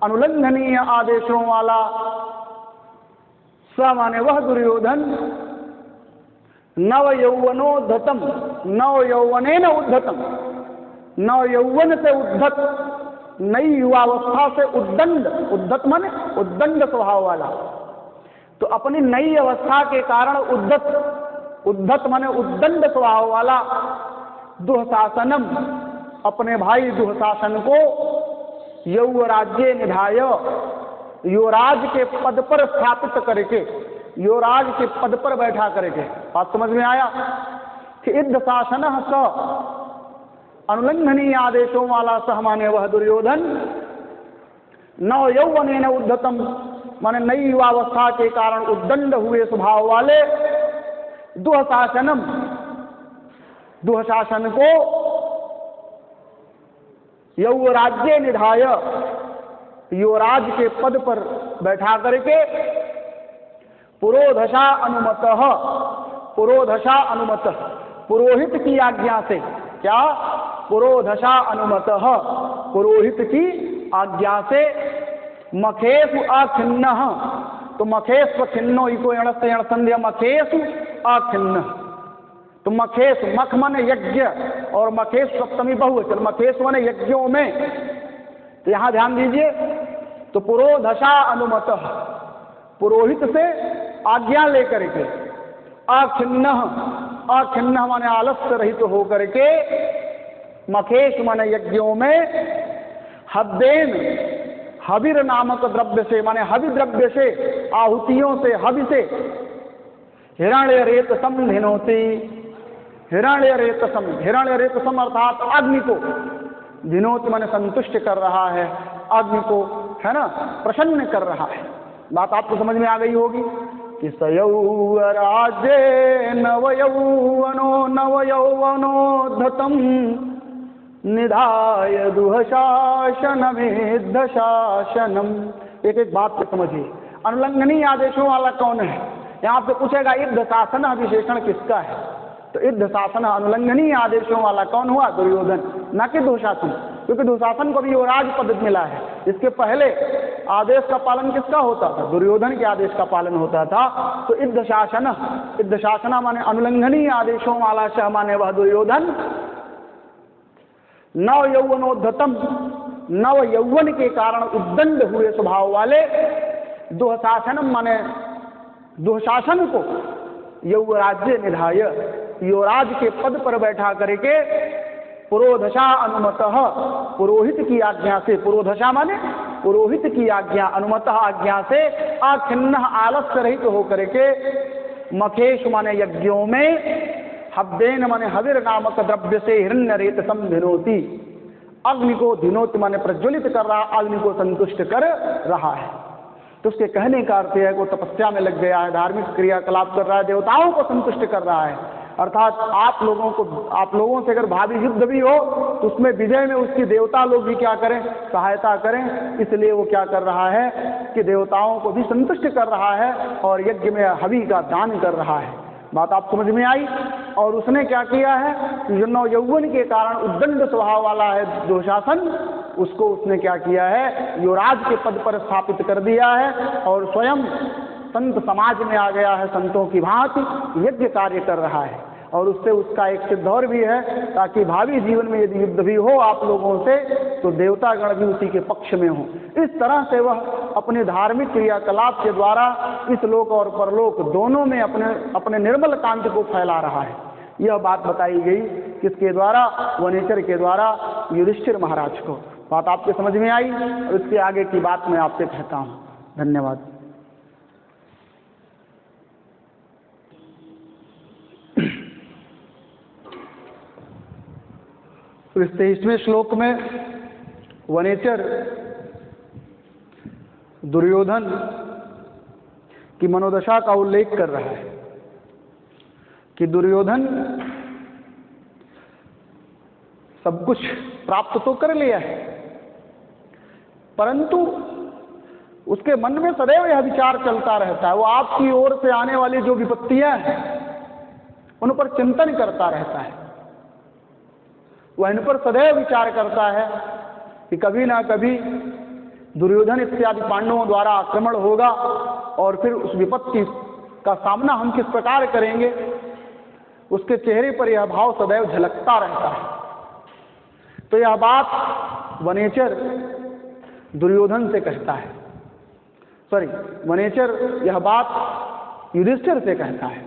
Speaker 1: अनुल्लंघनीय आदेशों वाला स माने वह दुर्योधन नव यौवनोद्धतम, नव यौवनेन उद्धतम, नव यौवन से उद्धत, नई युवावस्था से उद्दंड, उद्धत माने उद्दंड स्वभाव वाला। तो अपनी नई अवस्था के कारण उद्धत, उद्धत माने उद्दंड स्वभाव वाला दुःशासनम, अपने भाई दुःशासन को यौवराज्ये निधाय, युवराज के पद पर स्थापित करके, युवराज के पद पर बैठा करके। बात समझ में आया कि इद्ध शासन स अनुल्लंघनीय आदेशों वाला सह माने वह दुर्योधन। नव यौवनेन उद्धतम माने नई युवावस्था के कारण उद्दंड हुए स्वभाव वाले दुःशासनम, दुःशासन को यौवराज्ये निधाय, युवराज के पद पर बैठा करके पुरोधशा अनुमतः, पुरोधशा अनुमतः, पुरोहित की आज्ञा से। क्या? पुरोधशा अनुमतः, पुरोहित की आज्ञा से मखेसु अखिन्नः। तो मखेस्व खिन्नो इको यणस्य यण संध्या मखेसु अखिन्न। तो मखेस, मख माने यज्ञ और मखेस सप्तमी बहुवचन, मखेस माने यज्ञों में। तो यहां ध्यान दीजिए। तो पुरोधशा अनुमतः, पुरोहित से आज्ञा लेकर के, अखिन्न, अखिन्न माने आलस्य रहित होकर के, मखेश माने यज्ञों में, हव्येन, हविर नामक द्रव्य से माने हवि द्रव्य से, आहुतियों से, हवि से, हिरण्य रेतसम धिनोति, हिरण्य रेतसम, हिरण्य रेतसम अर्थात अग्नि को, धिनोति माने संतुष्ट कर रहा है, अग्नि को है ना प्रसन्न कर रहा है। बात आपको समझ में आ गई होगी कि सयौवराज्ये नवयौवनोद्धतं निधाय दुःशासनमेद्धशासनम्। एक एक बात को समझिए। अनुल्लंघनीय आदेशों वाला कौन है? यहाँ पे पूछेगा इद्ध शासन विशेषण किसका है? तो इद्ध शासन अनुल्लंघनीय आदेशों वाला कौन हुआ? दुर्योधन, न कि दुःशासन, क्योंकि दुःशासन को भी युवराज पद मिला है। इसके पहले आदेश का पालन किसका होता था? दुर्योधन के आदेश का पालन होता था। तो इद्ध शासन, इद्ध शासन माने अनुल्लंघनीय आदेशों वाला सह माने वह दुर्योधन। नव यौवनोद्धतम, नव यौवन के कारण उद्दंड हुए स्वभाव वाले, दुःशासनम माने दुःशासन को यौवराज्य निधाय, युवराज के पद पर बैठा करके पुरोधशा अनुमतः, पुरोहित की आज्ञा से, पुरोधशा माने पुरोहित की आज्ञा, अनुमतः आज्ञा से, अखिन्न आलस्य रहित होकर के, मखेशु माने यज्ञों में, हव्येन माने हविर नामक द्रव्य से हिरण्य रेतसम धिनोति, अग्नि को धिनोति माने प्रज्वलित कर रहा, अग्नि को संतुष्ट कर रहा है। तो उसके कहने का अर्थ है कि वो तपस्या में लग गया है, धार्मिक क्रियाकलाप कर रहा है, देवताओं को संतुष्ट कर रहा है। अर्थात आप लोगों से अगर भावी युद्ध भी हो तो उसमें विजय में उसकी देवता लोग भी क्या करें, सहायता करें। इसलिए वो क्या कर रहा है कि देवताओं को भी संतुष्ट कर रहा है और यज्ञ में हवि का दान कर रहा है। बात आप समझ में आई। और उसने क्या किया है, यौवन के कारण उद्दंड स्वभाव वाला है दुशासन, उसको उसने क्या किया है, युवराज के पद पर स्थापित कर दिया है और स्वयं संत समाज में आ गया है, संतों की भांति यज्ञ कार्य कर रहा है। और उससे उसका एक सिद्ध और भी है, ताकि भावी जीवन में यदि युद्ध भी हो आप लोगों से तो देवतागण भी उसी के पक्ष में हो। इस तरह से वह अपने धार्मिक क्रियाकलाप के द्वारा इस लोक और परलोक दोनों में अपने निर्मल कांति को फैला रहा है। यह बात बताई गई किसके द्वारा, वनेचर के द्वारा युधिष्ठिर महाराज को। बात आपके समझ में आई और इसके आगे की बात मैं आपसे कहता हूँ। धन्यवाद। तो इस 23वें श्लोक में वनेचर दुर्योधन की मनोदशा का उल्लेख कर रहा है कि दुर्योधन सब कुछ प्राप्त तो कर लिया है, परंतु उसके मन में सदैव यह विचार चलता रहता है, वो आपकी ओर से आने वाली जो विपत्तियां हैं उन पर चिंतन करता रहता है। वह इन पर सदैव विचार करता है कि कभी ना कभी दुर्योधन इत्यादि पांडवों द्वारा आक्रमण होगा और फिर उस विपत्ति का सामना हम किस प्रकार करेंगे। उसके चेहरे पर यह भाव सदैव झलकता रहता है। तो यह बात वनेचर दुर्योधन से कहता है, वनेचर यह बात युधिष्ठिर से कहता है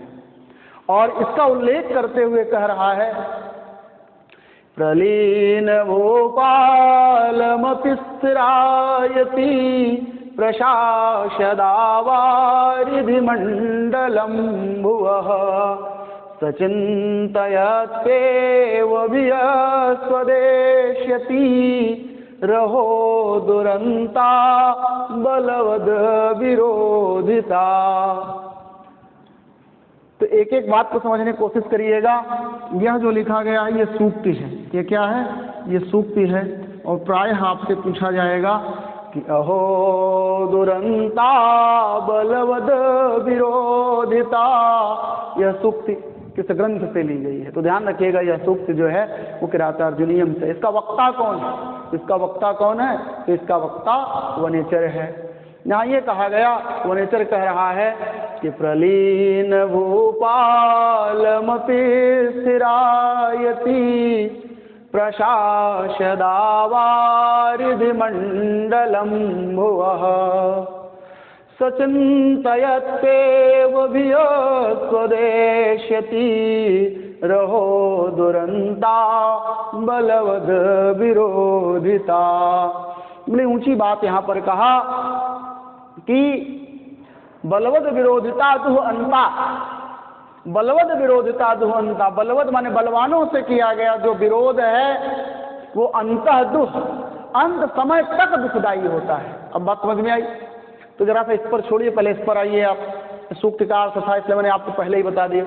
Speaker 1: और इसका उल्लेख करते हुए कह रहा है, प्रलीन भोपालमपि स्थिरायति प्रशासदावारिधि मंडलम भुवः सचिन्तयत्तेव स्वदेश्यति रहो दुरंता बलवद विरोधिता। तो एक एक बात को समझने की कोशिश करिएगा। यह जो लिखा गया है ये सूक्ति है। ये क्या है? ये सूक्ति है और प्रायः आपसे पूछा जाएगा कि अहो दुरंता बलवद विरोधिता, यह सूक्ति किस ग्रंथ से ली गई है? तो ध्यान रखिएगा, यह सूक्ति जो है वो किरातार्जुनीयम से। इसका वक्ता कौन है? इसका वक्ता कौन है? तो इसका वक्ता वनेचर है। यहाँ ये कहा गया, वनेचर कह रहा है कि प्रलीन भूपालमपि स्थिरायति प्रशासदावारिधि मंडलम भुवः सचिन्तयत्तेव स्वदेश्यति रहो दुरंता बलवद विरोधिता। बड़ी ऊंची बात यहाँ पर कहा कि बलवद विरोधिता दुह अंता, बलवद विरोधिता दुह अंता। बलवद माने बलवानों से किया गया जो विरोध है वो अंतः दुह, अंत समय तक दुखदायी होता है। अब बात समझ में आई? तो जरा सा इस पर छोड़िए, पहले इस पर आइए आप। सूक्त का अर्थ था, इसलिए मैंने आपको पहले ही बता दिया।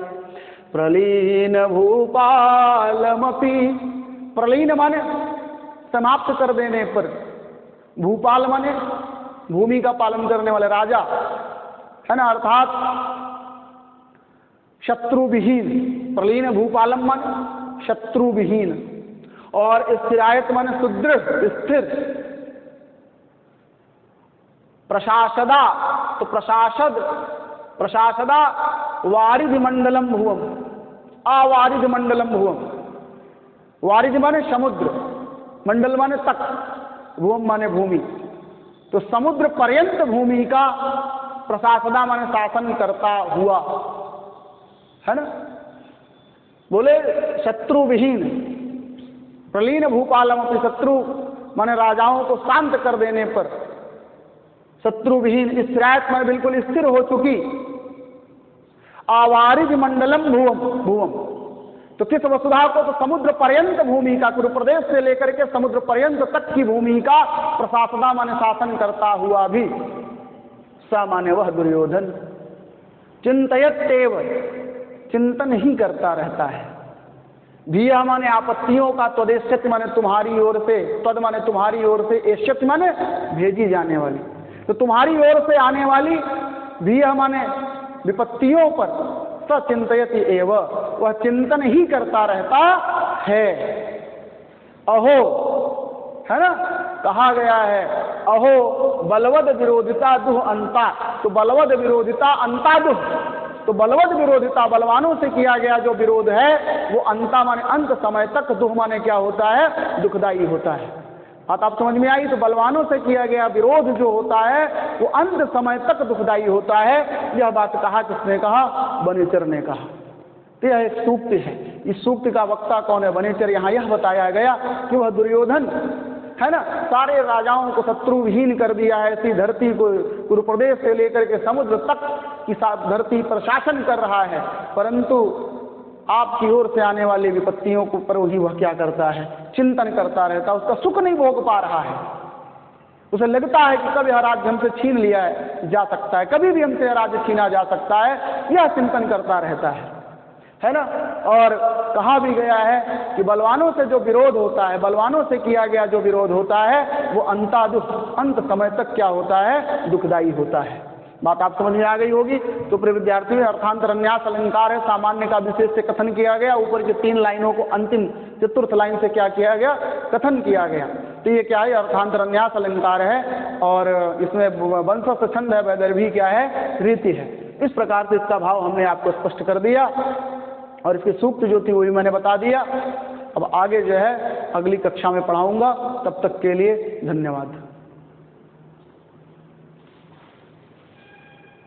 Speaker 1: प्रलीन भूपालमपि, प्रलीन माने समाप्त कर देने पर, भूपाल माने भूमि का पालन करने वाले राजा है ना, अर्थात शत्रु विहीन। प्रलीन भूपालम माने शत्रु विहीन और स्थिरायत माने सुदृढ़ स्थिर। प्रशासदा, तो प्रशासदा वारिधि मंडलम भुवम, अवारिधि मंडलम भुवम। वारिधि माने समुद्र, मंडल माने तक, भुवम माने भूमि। तो समुद्र पर्यंत भूमि का प्रशासदा माने शासन करता हुआ, है ना। बोले शत्रु विहीन, प्रलीन भूपालम अपनी शत्रु माने राजाओं को शांत कर देने पर, शत्रु विहीन स्थिरायत में बिल्कुल स्थिर हो चुकी, आवारिज मंडलम भुवम भुवम, तो किस वसुधा को, तो समुद्र पर्यंत भूमि का, कुरु प्रदेश से लेकर के समुद्र पर्यंत तक की भूमि का प्रशासना माने शासन करता हुआ भी, सा माने वह दुर्योधन चिंतयत्येव, चिंतन ही करता रहता है, धिया माने आपत्तियों का, त्वदेष्यति माने तुम्हारी ओर से, तद माने तुम्हारी ओर से, एष्यति माने भेजी जाने वाली, तो तुम्हारी ओर से आने वाली, धिया माने विपत्तियों पर, सचिंतयति एव, वह चिंतन ही करता रहता है। अहो, है ना, कहा गया है अहो बलवद विरोधिता दुह अंता, तो बलवद विरोधिता अंता दुह, तो बलवद विरोधिता बलवानों से किया गया जो विरोध है वो अंता माने अंत समय तक, दुह माने क्या होता है, दुखदाई होता है। बात आप समझ में आई, तो बलवानों से किया गया विरोध जो होता है वो अंत समय तक दुखदाई होता है। यह बात कहा किसने कहा, वनेचर ने कहा। तो यह एक सूक्त है, इस सूक्त का वक्ता कौन है, वनेचर। यहाँ यह बताया गया कि वह दुर्योधन है ना, सारे राजाओं को शत्रुविहीन कर दिया है, ऐसी धरती को कुरु प्रदेश से लेकर के समुद्र तक की धरती पर शासन कर रहा है, परंतु आपकी ओर से आने वाली विपत्तियों को पर ही वह क्या करता है, चिंतन करता रहता है, उसका सुख नहीं भोग पा रहा है। उसे लगता है कि कभी यह राज्य हमसे छीन लिया जा सकता है, कभी भी हमसे यह राज्य छीना जा सकता है, यह चिंतन करता रहता है ना। और कहा भी गया है कि बलवानों से जो विरोध होता है, बलवानों से किया गया जो विरोध होता है वो अंतादुख, अंत समय तक क्या होता है, दुखदाई होता है। बात आप समझ में आ गई होगी। तो प्रिय विद्यार्थियों, अर्थांतर अन्यास अलंकार है, सामान्य का विशेष से कथन किया गया, ऊपर की 3 लाइनों को अंतिम चतुर्थ लाइन से क्या किया गया, कथन किया गया। तो ये क्या है, अर्थांतर अन्यास अलंकार है, और इसमें वंश छंद है, वैदर्भी क्या है, रीति है। इस प्रकार से इसका भाव हमने आपको स्पष्ट कर दिया, और इसकी सूक्त जो थी वो भी मैंने बता दिया। अब आगे जो है अगली कक्षा में पढ़ाऊंगा, तब तक के लिए धन्यवाद।